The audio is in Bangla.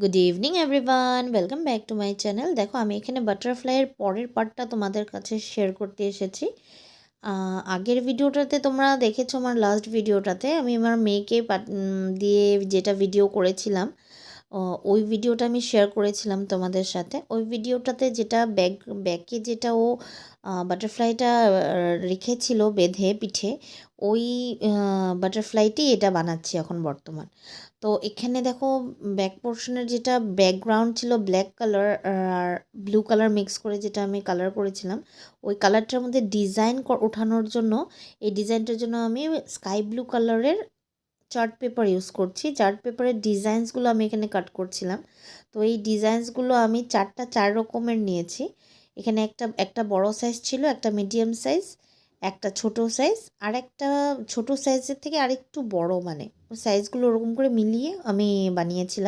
Good evening everyone, welcome back to my channel. দেখো আমি এখানে বাটারফ্লাইয়ের পরের পার্টটা তোমাদের কাছে শেয়ার করতে এসেছি। আগের ভিডিওটাতে তোমরা দেখেছো, আমার লাস্ট ভিডিওটাতে আমি আমার মেয়েকে দিয়ে যেটা ভিডিও করেছিলাম, ওই ভিডিওটা আমি শেয়ার করেছিলাম তোমাদের সাথে। ওই ভিডিওটাতে যেটা ব্যাকে যেটা ও বাটারফ্লাইটা রেখেছিল বেঁধে পিঠে, ওই বাটারফ্লাইটি এটা বানাচ্ছি এখন বর্তমান। তো এখানে দেখো ব্যাক পোর্শনের যেটা ব্যাকগ্রাউন্ড ছিল ব্ল্যাক কালার আর ব্লু কালার মিক্স করে যেটা আমি কালার করেছিলাম, ওই কালারটার মধ্যে ডিজাইন ওঠানোর জন্য, এই ডিজাইনটার জন্য আমি স্কাই ব্লু কালারের চার্ট পেপার ইউজ করছি। চার্ট পেপারের ডিজাইন্সগুলো আমি এখানে কাট করছিলাম। তো এই ডিজাইন্সগুলো আমি চার রকমের নিয়েছি। এখানে একটা একটা বড় সাইজ ছিল, একটা মিডিয়াম সাইজ, একটা ছোট সাইজ, আর একটা ছোট সাইজের থেকে আরেকটু বড়, মানে সাইজগুলো ওরকম করে মিলিয়ে আমি বানিয়েছিলাম।